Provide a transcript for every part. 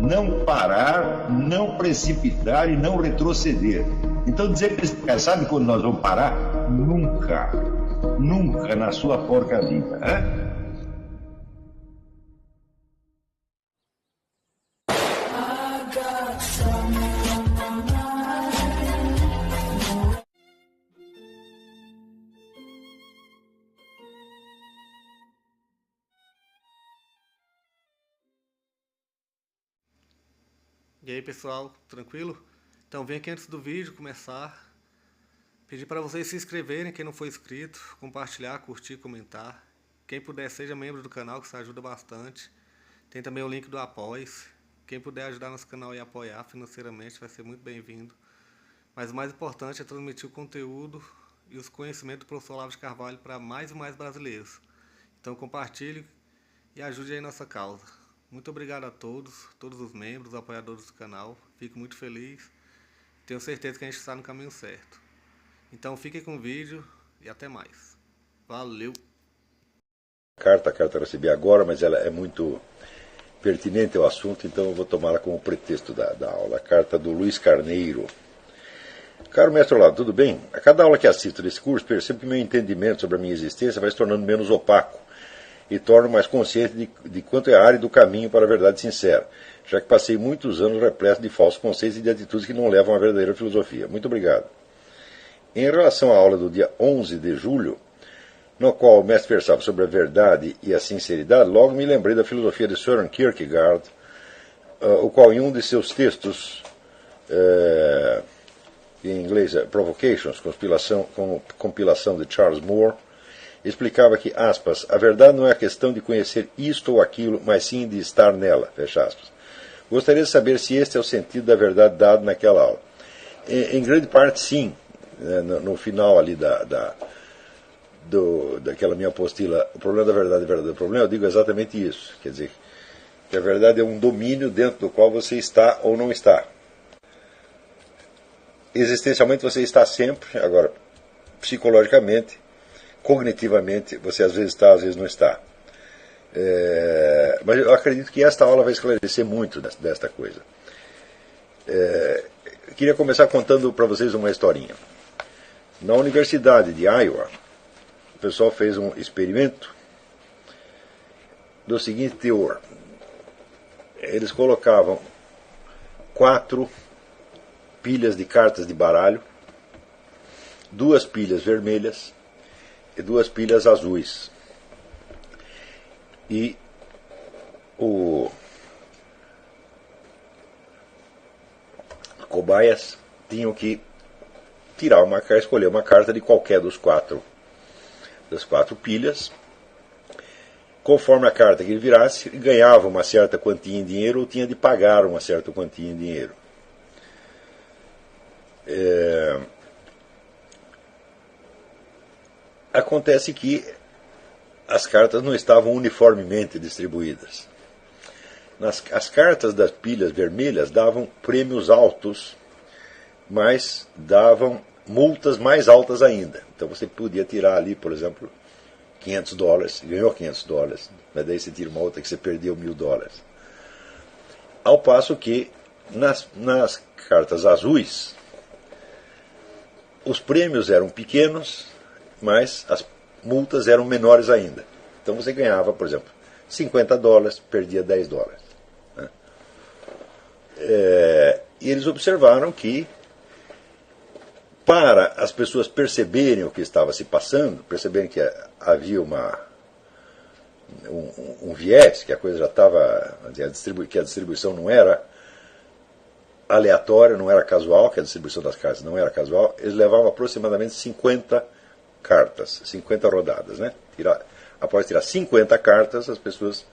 não parar, não precipitar e não retroceder. Então dizer para esse cara, sabe quando nós vamos parar? Nunca. Nunca na sua porca vida. Né? E aí pessoal, tranquilo? Então vem aqui antes do vídeo começar, pedir para vocês se inscreverem, quem não for inscrito, compartilhar, curtir, comentar. Quem puder seja membro do canal, que isso ajuda bastante. Tem também o link do Apoia-se. Quem puder ajudar nosso canal e apoiar financeiramente vai ser muito bem-vindo. Mas o mais importante é transmitir o conteúdo e os conhecimentos do professor Olavo de Carvalho para mais e mais brasileiros. Então compartilhe e ajude aí nossa causa. Muito obrigado a todos os membros, apoiadores do canal. Fico muito feliz. Tenho certeza que a gente está no caminho certo. Então fiquem com o vídeo e até mais. Valeu! A carta eu recebi agora, mas ela é muito pertinente ao assunto, então eu vou tomá-la como pretexto da aula. A carta do Luiz Carneiro. Caro mestre Olavo, tudo bem? A cada aula que assisto desse curso, percebo que meu entendimento sobre a minha existência vai se tornando menos opaco e torno mais consciente de quanto é árido o caminho para a verdade sincera, já que passei muitos anos repleto de falsos conceitos e de atitudes que não levam à verdadeira filosofia. Muito obrigado. Em relação à aula do dia 11 de julho, no qual o mestre versava sobre a verdade e a sinceridade, logo me lembrei da filosofia de Søren Kierkegaard, o qual em um de seus textos, em inglês Provocations, compilação de Charles Moore, explicava que, aspas, a verdade não é a questão de conhecer isto ou aquilo, mas sim de estar nela, fecha aspas. Gostaria de saber se este é o sentido da verdade dado naquela aula. Em grande parte, sim. No final ali daquela minha apostila, o problema da verdade é verdadeiro problema, eu digo exatamente isso. Quer dizer, que a verdade é um domínio dentro do qual você está ou não está. Existencialmente você está sempre, agora, psicologicamente, cognitivamente, você às vezes está, às vezes não está. Mas eu acredito que esta aula vai esclarecer muito desta coisa. Queria começar contando para vocês uma historinha. Na Universidade de Iowa, o pessoal fez um experimento do seguinte teor. Eles colocavam 4 pilhas de cartas de baralho, 2 pilhas vermelhas e 2 pilhas azuis. E cobaias tinham que escolher uma carta de qualquer das 4 pilhas. Conforme a carta que ele virasse, ganhava uma certa quantia em dinheiro ou tinha de pagar uma certa quantia em dinheiro. Acontece que as cartas não estavam uniformemente distribuídas. As cartas das pilhas vermelhas davam prêmios altos, mas davam multas mais altas ainda. Então você podia tirar ali, por exemplo, $500, ganhou $500, mas daí você tira uma outra que você perdeu $1.000. Ao passo que nas cartas azuis, os prêmios eram pequenos, mas as multas eram menores ainda. Então você ganhava, por exemplo, $50, perdia $10. Né? E eles observaram que, para as pessoas perceberem o que estava se passando, perceberem que havia um viés, que a coisa já estava, que a distribuição não era aleatória, não era casual, que a distribuição das cartas não era casual, eles levavam aproximadamente 50 cartas, 50 rodadas. Né? Após tirar 50 cartas, as pessoas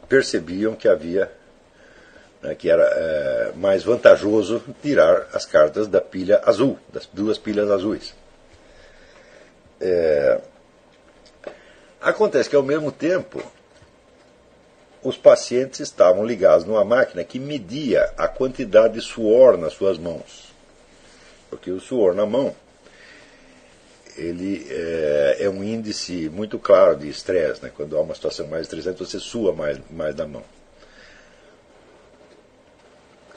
percebiam que havia, que era mais vantajoso tirar as cartas da pilha azul, das 2 pilhas azuis. Acontece que, ao mesmo tempo, os pacientes estavam ligados numa máquina que media a quantidade de suor nas suas mãos. Porque o suor na mão, ele é um índice muito claro de estresse. Né? Quando há uma situação mais estressante, você sua mais da mão.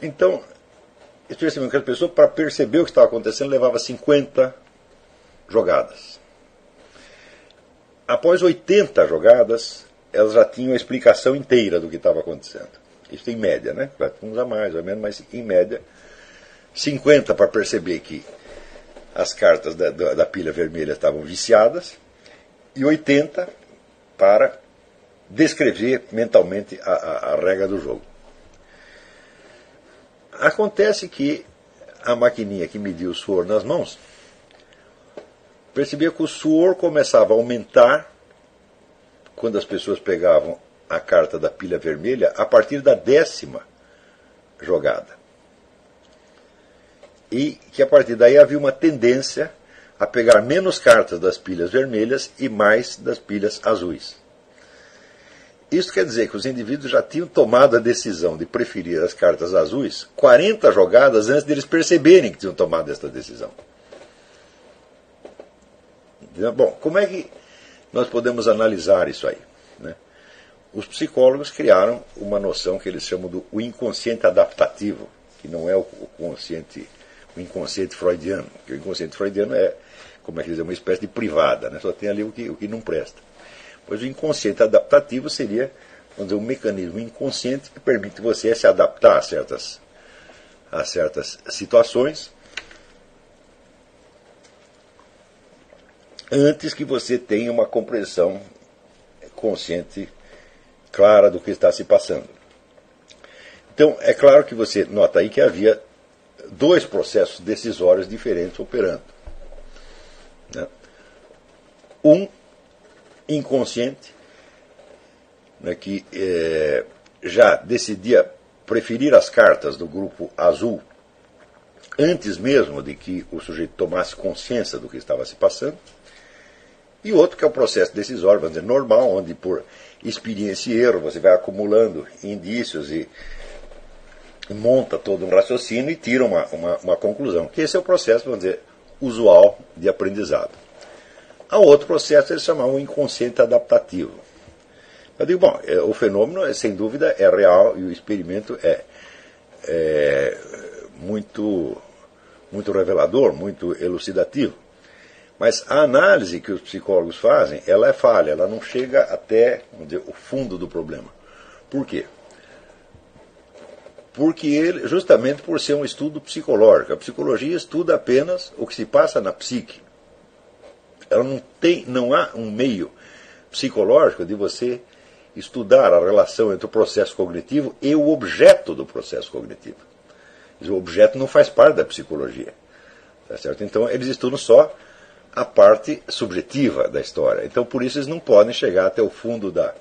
Então, eles perceberam que a pessoa, para perceber o que estava acontecendo, levava 50 jogadas. Após 80 jogadas, elas já tinham a explicação inteira do que estava acontecendo. Isso em média, né? Uns a mais ou menos, mas em média, 50 para perceber que as cartas da pilha vermelha estavam viciadas e 80 para descrever mentalmente a regra do jogo. Acontece que a maquininha que media o suor nas mãos percebia que o suor começava a aumentar quando as pessoas pegavam a carta da pilha vermelha a partir da 10ª jogada. E que a partir daí havia uma tendência a pegar menos cartas das pilhas vermelhas e mais das pilhas azuis. Isso quer dizer que os indivíduos já tinham tomado a decisão de preferir as cartas azuis 40 jogadas antes deles perceberem que tinham tomado esta decisão. Bom, como é que nós podemos analisar isso aí, né? Os psicólogos criaram uma noção que eles chamam do inconsciente adaptativo, que não é o inconsciente freudiano, porque o inconsciente freudiano é, como é que dizer, uma espécie de privada, né? Só tem ali o que não presta. Pois o inconsciente adaptativo seria, vamos dizer, um mecanismo inconsciente que permite você se adaptar a certas situações antes que você tenha uma compreensão consciente clara do que está se passando. Então, é claro que você nota aí que havia dois processos decisórios diferentes operando, né? Um inconsciente, né, que já decidia preferir as cartas do grupo azul antes mesmo de que o sujeito tomasse consciência do que estava se passando, e outro que é o processo decisório, vamos dizer, normal, onde por experiência e erro você vai acumulando indícios e monta todo um raciocínio e tira uma conclusão, que esse é o processo, vamos dizer, usual de aprendizado. Há outro processo, eles chamavam o inconsciente adaptativo. Eu digo, bom, o fenômeno, sem dúvida, é real e o experimento é muito, muito revelador, muito elucidativo. Mas a análise que os psicólogos fazem, ela é falha, ela não chega até, vamos dizer, o fundo do problema. Por quê? Porque ele, justamente por ser um estudo psicológico, a psicologia estuda apenas o que se passa na psique. Ela não há um meio psicológico de você estudar a relação entre o processo cognitivo e o objeto do processo cognitivo. O objeto não faz parte da psicologia. Tá certo? Então, eles estudam só a parte subjetiva da história. Então, por isso, eles não podem chegar até o fundo da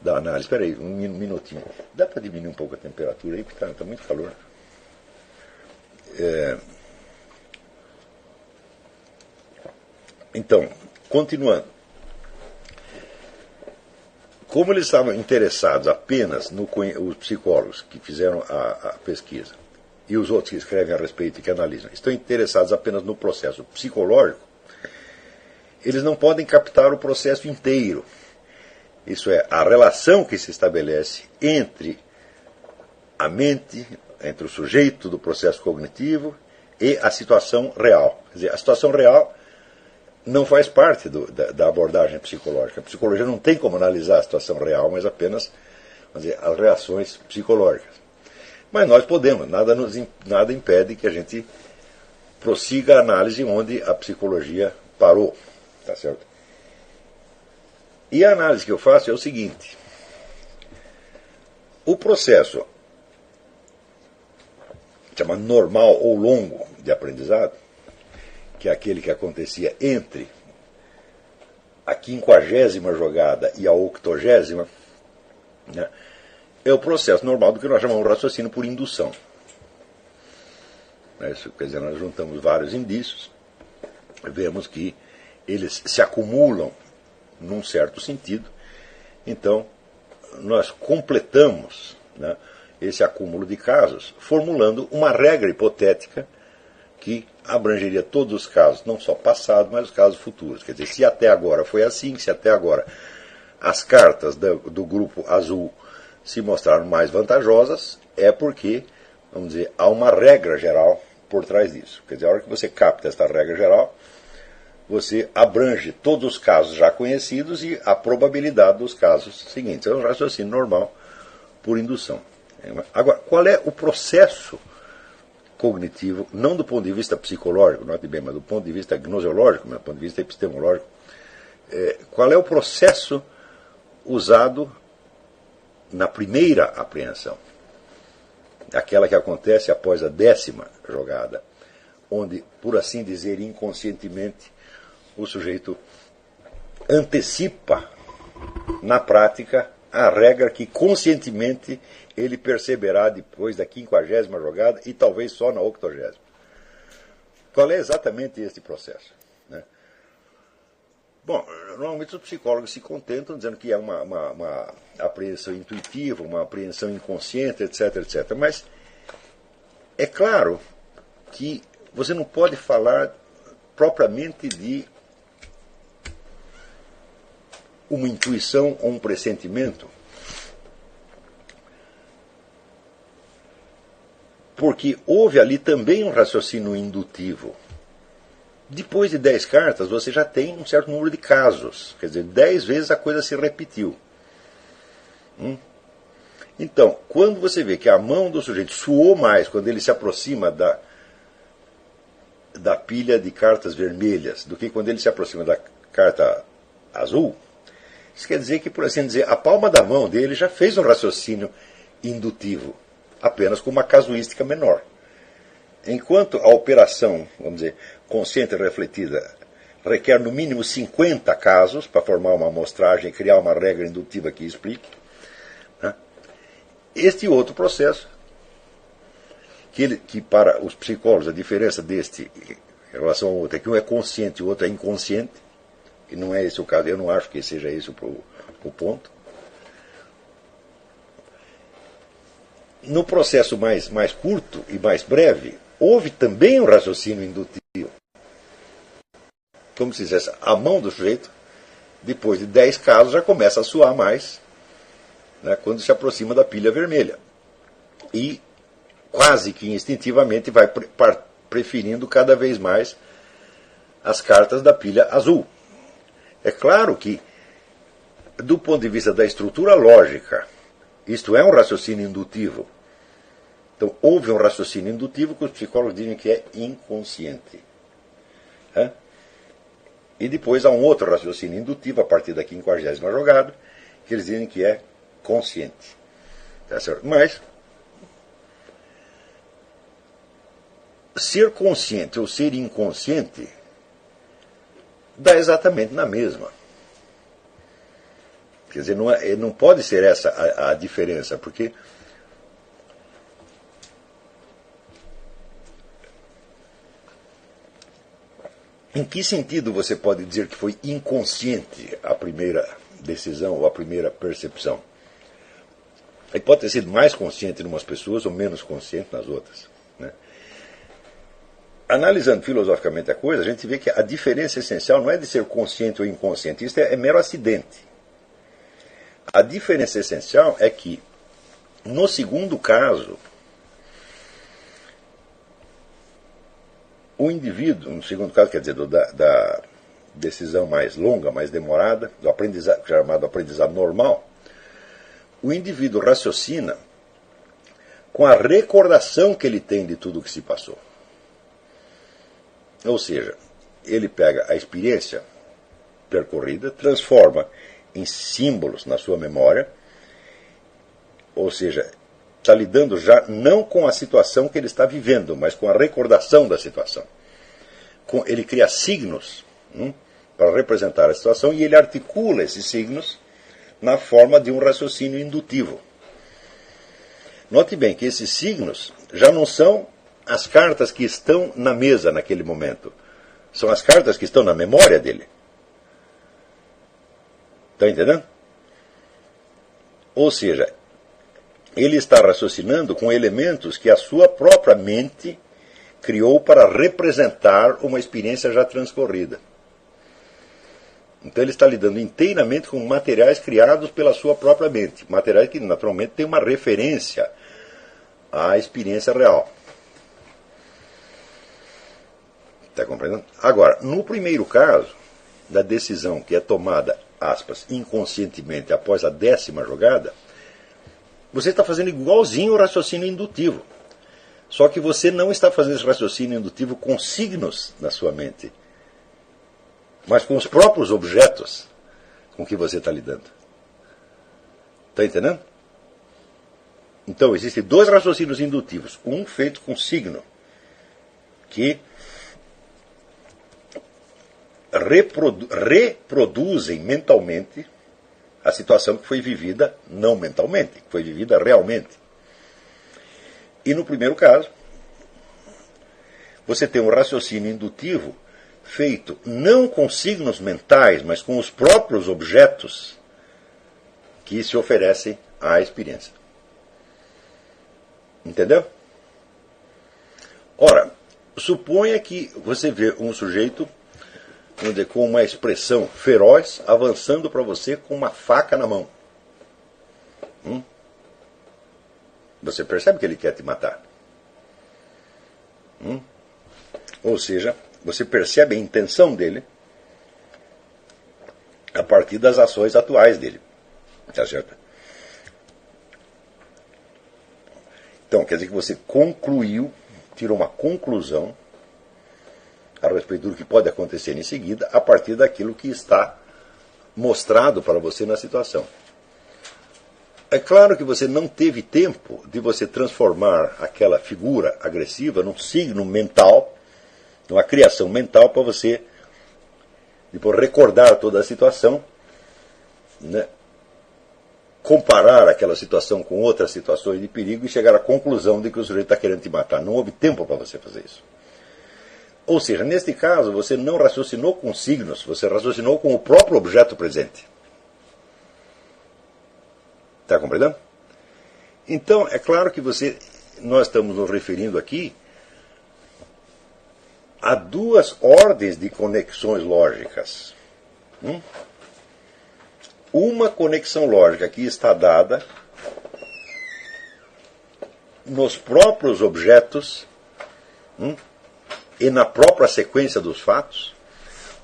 análise. Espera aí, um minutinho. Dá para diminuir um pouco a temperatura aí, porque está muito calor. Então, continuando. Como eles estavam interessados apenas os psicólogos que fizeram a pesquisa e os outros que escrevem a respeito e que analisam, estão interessados apenas no processo psicológico, eles não podem captar o processo inteiro. Isso é, a relação que se estabelece entre a mente, entre o sujeito do processo cognitivo e a situação real. Quer dizer, a situação real não faz parte da abordagem psicológica. A psicologia não tem como analisar a situação real, mas apenas, vamos dizer, as reações psicológicas. Mas nós podemos, nada impede que a gente prossiga a análise onde a psicologia parou. Tá certo? E a análise que eu faço é o seguinte: o processo chama normal ou longo de aprendizado, que é aquele que acontecia entre a 50ª jogada e a 80ª, né, é o processo normal do que nós chamamos de raciocínio por indução. Isso quer dizer, nós juntamos vários indícios, vemos que eles se acumulam num certo sentido, então nós completamos, né, esse acúmulo de casos formulando uma regra hipotética que abrangeria todos os casos, não só passados, mas os casos futuros. Quer dizer, se até agora foi assim, se até agora as cartas do grupo azul se mostraram mais vantajosas, é porque, vamos dizer, há uma regra geral por trás disso. Quer dizer, a hora que você capta esta regra geral, você abrange todos os casos já conhecidos e a probabilidade dos casos seguintes. É um raciocínio normal por indução. Agora, qual é o processo cognitivo, não do ponto de vista psicológico, note bem, mas do ponto de vista gnoseológico, do ponto de vista epistemológico, qual é o processo usado na primeira apreensão? Aquela que acontece após a 10ª jogada, onde, por assim dizer, inconscientemente, o sujeito antecipa, na prática, a regra que conscientemente ele perceberá depois da 50ª jogada e talvez só na 80ª. Qual é exatamente este processo? Né? Bom, normalmente os psicólogos se contentam dizendo que é uma apreensão intuitiva, uma apreensão inconsciente, etc, etc. Mas é claro que você não pode falar propriamente de uma intuição ou um pressentimento, porque houve ali também um raciocínio indutivo. Depois de 10 cartas, você já tem um certo número de casos. Quer dizer, 10 vezes a coisa se repetiu. Então, quando você vê que a mão do sujeito suou mais quando ele se aproxima da pilha de cartas vermelhas do que quando ele se aproxima da carta azul, isso quer dizer que, por assim dizer, a palma da mão dele já fez um raciocínio indutivo, apenas com uma casuística menor. Enquanto a operação, vamos dizer, consciente e refletida requer no mínimo 50 casos para formar uma amostragem e criar uma regra indutiva que explique, né? Este outro processo, que para os psicólogos a diferença deste em relação ao outro é que um é consciente e o outro é inconsciente, e não é esse o caso, eu não acho que seja esse o ponto. No processo mais curto e mais breve, houve também um raciocínio indutivo. Como se dissesse, a mão do sujeito, depois de 10 casos, já começa a suar mais, né, quando se aproxima da pilha vermelha. E quase que instintivamente vai preferindo cada vez mais as cartas da pilha azul. É claro que, do ponto de vista da estrutura lógica, isto é um raciocínio indutivo. Então, houve um raciocínio indutivo que os psicólogos dizem que é inconsciente. E depois há um outro raciocínio indutivo, a partir da 50ª jogada, que eles dizem que é consciente. Tá certo? Mas, ser consciente ou ser inconsciente dá exatamente na mesma. Quer dizer, não pode ser essa a diferença, porque em que sentido você pode dizer que foi inconsciente a primeira decisão ou a primeira percepção? Ele pode ter sido mais consciente em umas pessoas ou menos consciente nas outras, né? Analisando filosoficamente a coisa, a gente vê que a diferença essencial não é de ser consciente ou inconsciente, isso é mero acidente. A diferença essencial é que, no segundo caso, o indivíduo, no segundo caso, quer dizer, da decisão mais longa, mais demorada, do aprendizado, chamado aprendizado normal, o indivíduo raciocina com a recordação que ele tem de tudo o que se passou. Ou seja, ele pega a experiência percorrida, transforma em símbolos na sua memória, ou seja, está lidando já não com a situação que ele está vivendo, mas com a recordação da situação. Ele cria signos para representar a situação e ele articula esses signos na forma de um raciocínio indutivo. Note bem que esses signos já não são as cartas que estão na mesa naquele momento. São as cartas que estão na memória dele. Está entendendo? Ou seja, ele está raciocinando com elementos que a sua própria mente criou para representar uma experiência já transcorrida. Então ele está lidando inteiramente com materiais criados pela sua própria mente. Materiais que naturalmente têm uma referência à experiência real. Está compreendendo? Agora, no primeiro caso, da decisão que é tomada, aspas, inconscientemente após a 10ª jogada, você está fazendo igualzinho o raciocínio indutivo. Só que você não está fazendo esse raciocínio indutivo com signos na sua mente, mas com os próprios objetos com que você está lidando. Está entendendo? Então, existem 2 raciocínios indutivos. Um feito com signo, que reproduzem mentalmente a situação que foi vivida não mentalmente, que foi vivida realmente. E no primeiro caso, você tem um raciocínio indutivo feito não com signos mentais, mas com os próprios objetos que se oferecem à experiência. Entendeu? Ora, suponha que você vê um sujeito, vamos dizer, com uma expressão feroz, avançando para você com uma faca na mão. Você percebe que ele quer te matar. Ou seja, você percebe a intenção dele a partir das ações atuais dele. Tá certo? Então, quer dizer que você concluiu, tirou uma conclusão a respeito do que pode acontecer em seguida, a partir daquilo que está mostrado para você na situação. É claro que você não teve tempo de você transformar aquela figura agressiva num signo mental, numa criação mental, para você depois recordar toda a situação, né? Comparar aquela situação com outras situações de perigo e chegar à conclusão de que o sujeito está querendo te matar. Não houve tempo para você fazer isso. Ou seja, neste caso, você não raciocinou com signos, você raciocinou com o próprio objeto presente. Está compreendendo? Então, é claro que nós estamos nos referindo aqui a 2 ordens de conexões lógicas. Uma conexão lógica que está dada nos próprios objetos e na própria sequência dos fatos.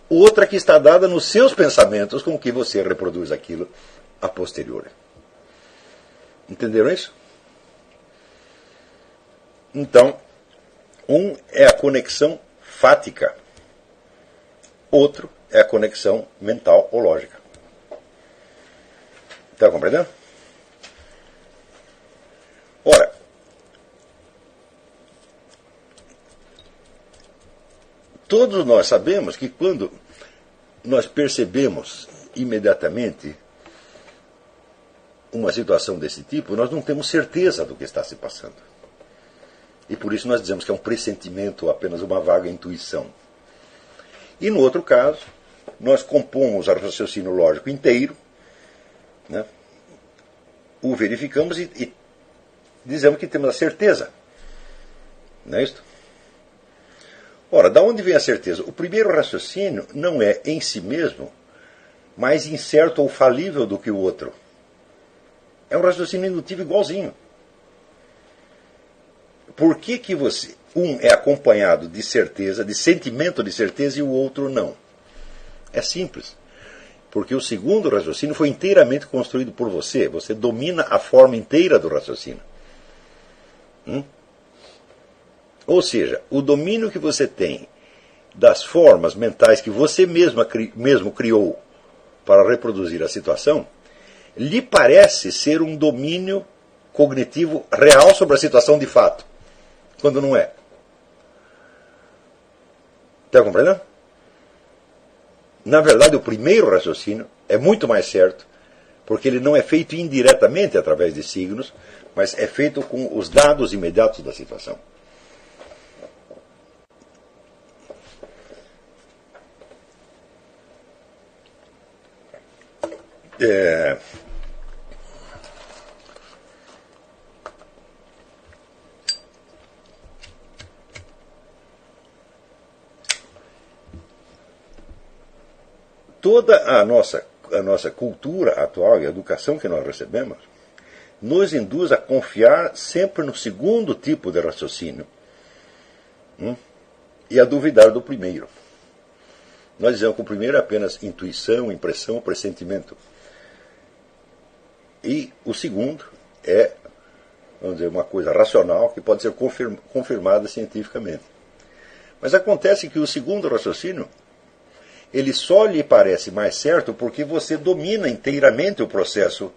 Outra que está dada nos seus pensamentos, com que você reproduz aquilo a posteriori. Entenderam isso? Então, um é a conexão fática, outro é a conexão mental ou lógica. Está compreendendo? Ora, todos nós sabemos que quando nós percebemos imediatamente uma situação desse tipo, nós não temos certeza do que está se passando. E por isso nós dizemos que é um pressentimento ou apenas uma vaga intuição. E no outro caso, nós compomos o raciocínio lógico inteiro, né? O verificamos e dizemos que temos a certeza. Não é isso? Ora, da onde vem a certeza? O primeiro raciocínio não é em si mesmo mais incerto ou falível do que o outro. É um raciocínio indutivo igualzinho. Por que um é acompanhado de certeza, de sentimento de certeza, e o outro não? É simples. Porque o segundo raciocínio foi inteiramente construído por você. Você domina a forma inteira do raciocínio. Ou seja, o domínio que você tem das formas mentais que você mesmo criou para reproduzir a situação, lhe parece ser um domínio cognitivo real sobre a situação de fato, quando não é. Está compreendendo? Na verdade, o primeiro raciocínio é muito mais certo, porque ele não é feito indiretamente através de signos, mas é feito com os dados imediatos da situação. toda a nossa cultura atual e a educação que nós recebemos nos induz a confiar sempre no segundo tipo de raciocínio e a duvidar do primeiro. Nós dizemos que o primeiro é apenas intuição, impressão, pressentimento. E o segundo é, vamos dizer, uma coisa racional que pode ser confirmada cientificamente. Mas acontece que o segundo raciocínio, ele só lhe parece mais certo porque você domina inteiramente o processo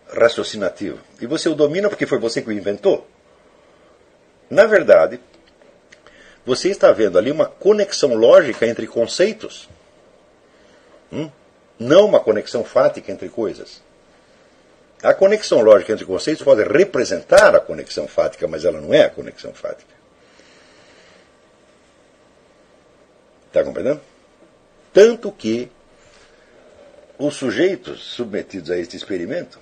raciocinativo. E você o domina porque foi você que o inventou. Na verdade, você está vendo ali uma conexão lógica entre conceitos, não uma conexão fática entre coisas. A conexão lógica entre conceitos pode representar a conexão fática, mas ela não é a conexão fática. Está compreendendo? Tanto que os sujeitos submetidos a este experimento,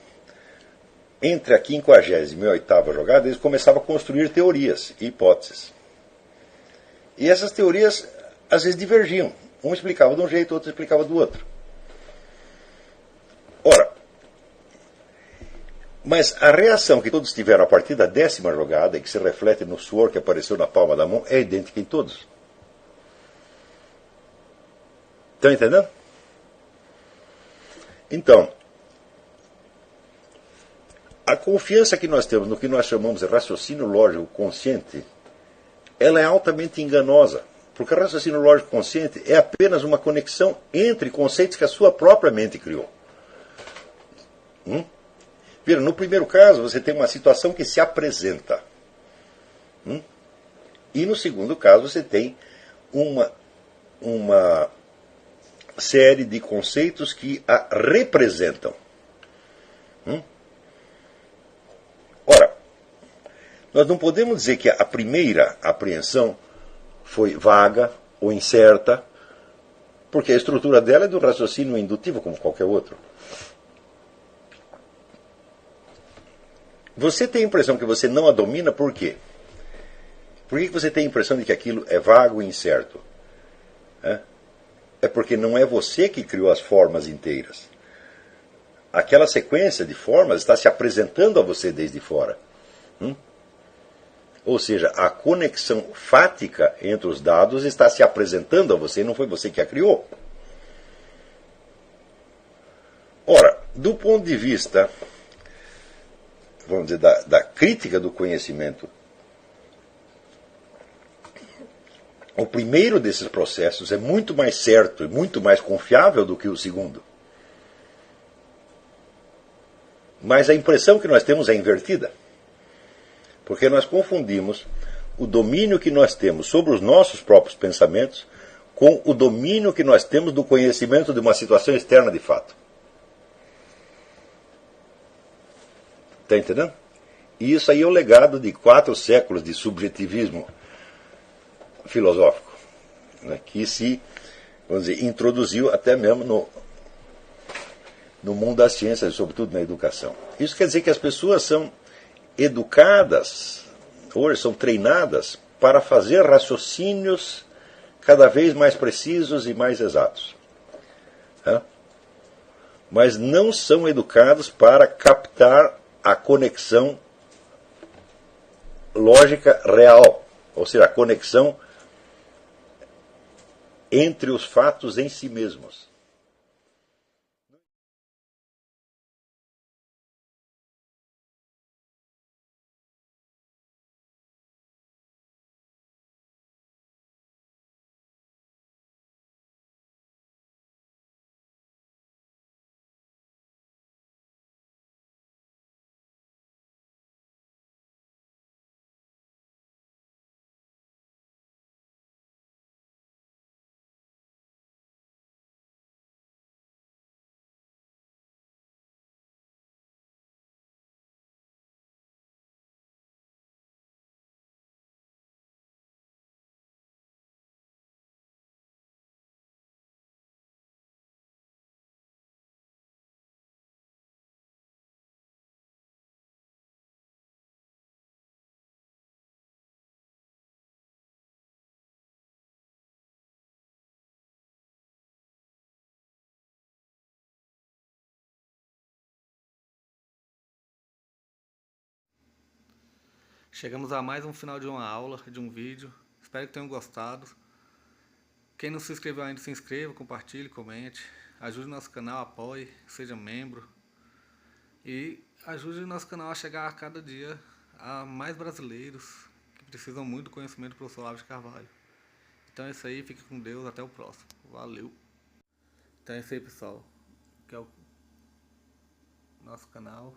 entre a 50ª e a 8ª jogada, eles começavam a construir teorias e hipóteses. E essas teorias, às vezes, divergiam. Um explicava de um jeito, outro explicava do outro. Ora, mas a reação que todos tiveram a partir da 10ª jogada, e que se reflete no suor que apareceu na palma da mão, é idêntica em todos. Estão entendendo? Então, a confiança que nós temos no que nós chamamos de raciocínio lógico consciente, ela é altamente enganosa. Porque o raciocínio lógico consciente é apenas uma conexão entre conceitos que a sua própria mente criou. Veja, no primeiro caso, você tem uma situação que se apresenta. E no segundo caso, você tem uma série de conceitos que a representam. Ora, nós não podemos dizer que a primeira apreensão foi vaga ou incerta, porque a estrutura dela é do raciocínio indutivo, como qualquer outro. Você tem a impressão que você não a domina, por quê? Por que você tem a impressão de que aquilo é vago e incerto? É porque não é você que criou as formas inteiras. Aquela sequência de formas está se apresentando a você desde fora. Ou seja, a conexão fática entre os dados está se apresentando a você, não foi você que a criou. Ora, do ponto de vista, vamos dizer, da crítica do conhecimento, o primeiro desses processos é muito mais certo e muito mais confiável do que o segundo. Mas a impressão que nós temos é invertida. Porque nós confundimos o domínio que nós temos sobre os nossos próprios pensamentos com o domínio que nós temos do conhecimento de uma situação externa de fato. Está entendendo? E isso aí é o legado de 4 séculos de subjetivismo filosófico, né, que se, vamos dizer, introduziu até mesmo no mundo das ciências, sobretudo na educação. Isso quer dizer que as pessoas são educadas, hoje são treinadas para fazer raciocínios cada vez mais precisos e mais exatos. Mas não são educados para captar a conexão lógica real, ou seja, a conexão entre os fatos em si mesmos. Chegamos a mais um final de uma aula, de um vídeo. Espero que tenham gostado. Quem não se inscreveu ainda, se inscreva, compartilhe, comente. Ajude o nosso canal, apoie, seja membro. E ajude o nosso canal a chegar a cada dia a mais brasileiros que precisam muito do conhecimento do professor Olavo de Carvalho. Então é isso aí, fique com Deus, até o próximo. Valeu! Então é isso aí, pessoal. Que é o nosso canal.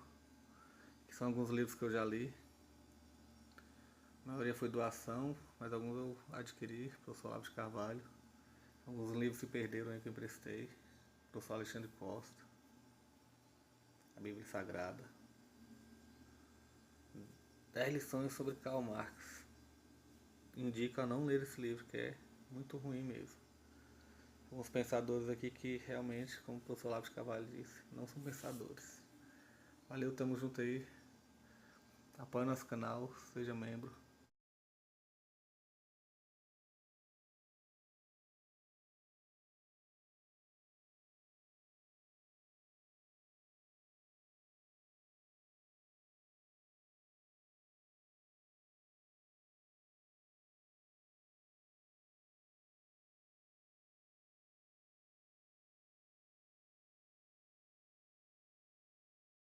Que são alguns livros que eu já li. A maioria foi doação, mas alguns eu adquiri, professor Olavo de Carvalho. Alguns livros se perderam aí que eu emprestei. Professor Alexandre Costa. A Bíblia Sagrada. 10 lições sobre Karl Marx. Indico a não ler esse livro, que é muito ruim mesmo. Alguns pensadores aqui que realmente, como o professor Olavo de Carvalho disse, não são pensadores. Valeu, tamo junto aí. Apoie nosso canal, seja membro.